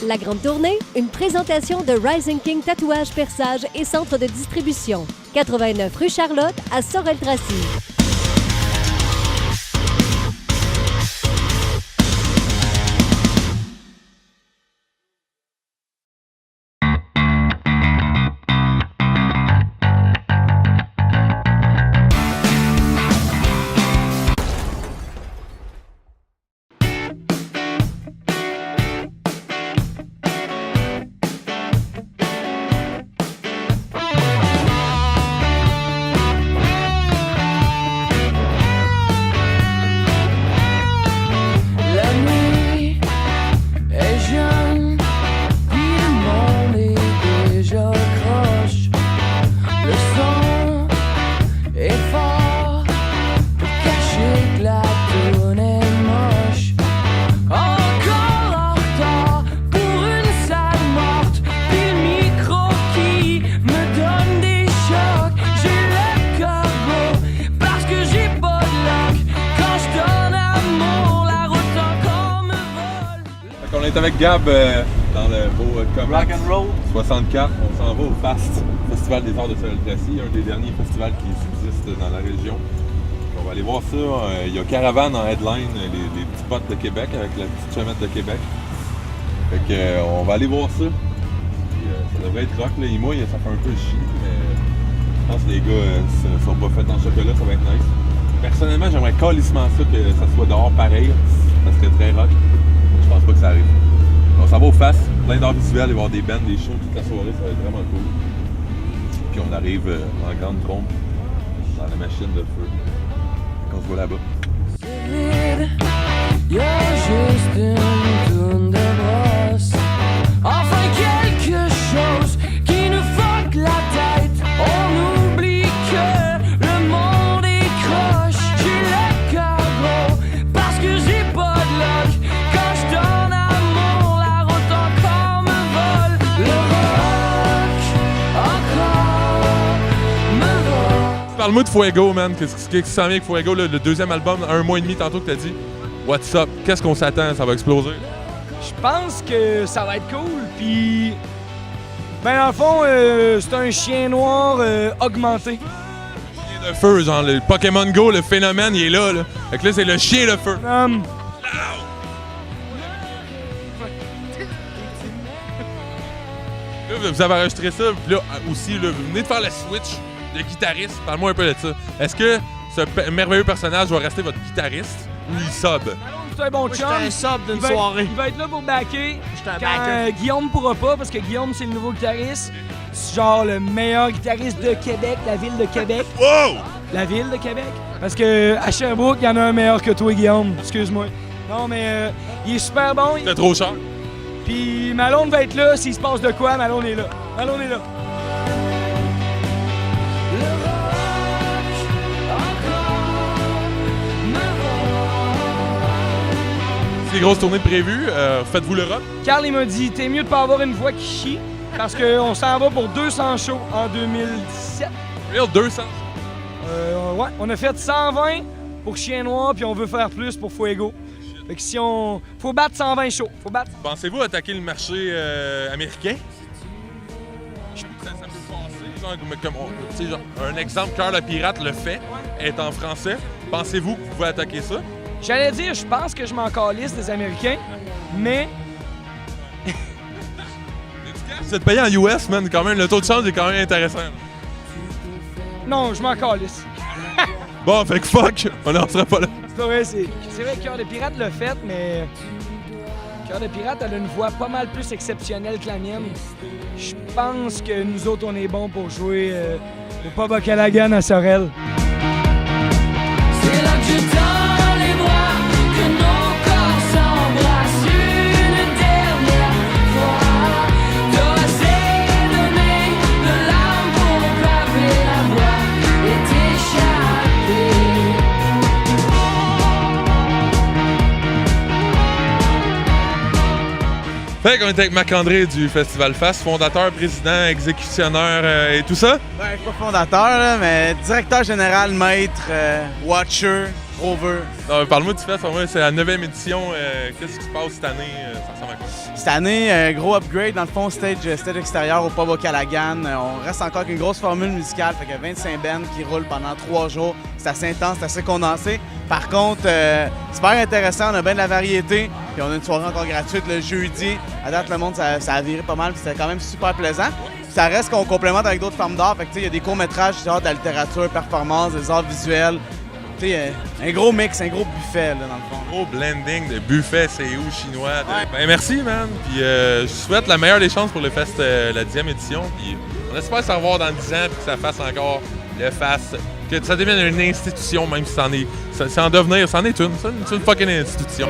La Grande Tournée, une présentation de Rising King Tatouage, Perçage et Centre de distribution. 89 rue Charlotte à Sorel-Tracy. On est avec Gab dans le beau Comeback 64. On s'en va au FAST, Festival des Arts de Sorel-Tracy, un des derniers festivals qui subsistent dans la région. On va aller voir ça. Il y a Caravane en headline, les petits potes de Québec avec la petite chamette de Québec. Fait que, on va aller voir ça. Puis, ça devrait être rock. Là. Il mouille, ça fait un peu chier, mais je pense que les gars sont pas faits en chocolat, ça va être nice. Personnellement, j'aimerais calissement ça que ça soit dehors pareil. Ça serait très rock. Je pense pas que ça arrive. On s'en va au FAST, plein d'arts visuels, il va y avoir des bands, des shows toute la soirée, ça va être vraiment cool. Puis on arrive en grande trompe dans la machine de feu. On se voit là-bas. Enfin quelque chose qui nous fuck la tête. On oublie que le monde est croche. J'ai le cœur gros parce que j'ai pas de luck. Quand je donne amour, la route encore me vole. Le rock encore me vole. Parle-moi de Fuego, man. Qu'est-ce qui s'en vient avec Fuego, le deuxième album, 1 mois et demi tantôt que t'as dit. What's up? Qu'est-ce qu'on s'attend? Ça va exploser? Je pense que ça va être cool, puis ben dans le fond, c'est un chien noir augmenté. Chien de feu, genre le Pokémon Go, le phénomène, il est là, là. Fait que là, c'est le chien de feu. Là, vous avez enregistré ça, puis là, aussi, là, vous venez de faire le switch de guitariste. Parle-moi un peu de ça. Est-ce que ce merveilleux personnage va rester votre guitariste ou il sub? C'est un bon Moi, chum. j'étais un sub d'une soirée. Il va être là pour backer. J'étais un Quand backer. Guillaume pourra pas, parce que Guillaume, c'est le nouveau guitariste. C'est genre le meilleur guitariste de Québec, la ville de Québec. Wow! La ville de Québec. Parce que à Sherbrooke, il y en a un meilleur que toi, Guillaume. Excuse-moi. Non, mais il est super bon. C'est trop cher. Puis Malone va être là. S'il se passe de quoi, Malone est là. Malone est là. Des grosses tournées prévues, faites-vous l'Europe? Carl, il m'a dit, t'es mieux de pas avoir une voix qui chie, parce qu'on s'en va pour 200 shows en 2017. Real 200? Ouais, on a fait 120 pour Chien Noir, puis on veut faire plus pour Fuego. Fait que si on... Faut battre 120 shows, faut battre. Pensez-vous attaquer le marché américain? Ça peut passer, genre, comme, tu sais, genre, un exemple, Cœur le Pirate le fait, est en français. Pensez-vous que vous pouvez attaquer ça? J'allais dire, je pense que je m'en calisse des Américains, mais... Vous êtes payé en US, man, quand même, le taux de change est quand même intéressant. Non, je m'en calisse. Bon, fait que fuck, on n'en sera pas là. C'est vrai, c'est vrai que Cœur de Pirate l'a fait, mais... Cœur de Pirate, elle a une voix pas mal plus exceptionnelle que la mienne. Je pense que nous autres, on est bons pour jouer au Pub Okanagan à Sorel. C'est là que je tends les bras, que nos corps s'embrassent une dernière fois. D'oser donner de l'âme pour paver la voie et t'échapper. Fait qu'on est avec Marc-André du Festival FAST, fondateur, président, exécutionneur et tout ça. Ben, je suis pas fondateur, là, mais directeur général, maître, watcher, gros vœux. Parle-moi du fest, c'est la 9e édition. Qu'est-ce qui se passe cette année? Ça ressemble à quoi? Cette année, gros upgrade dans le fond, stage extérieur au pub au Callaghan. On reste encore avec une grosse formule musicale, fait qu'il y a 25 bands qui roulent pendant 3 jours. C'est assez intense, c'est assez condensé. Par contre, super intéressant, on a bien de la variété. Puis on a une soirée encore gratuite le jeudi. À date, le monde, ça a viré pas mal, puis c'était quand même super plaisant. Puis ça reste qu'on complémente avec d'autres formes d'art. Fait que, il y a des courts-métrages, de la littérature, performance, des arts visuels. Un gros mix, un gros buffet, là, dans le fond. Gros blending de buffet, c'est où, chinois. Ouais. Ben, merci, man. Puis je souhaite la meilleure des chances pour le fest, la 10e édition. Puis on espère se revoir dans 10 ans, puis que ça fasse encore le fast. Que ça devienne une institution, même si c'est en devenir. C'en est une. C'est une fucking institution.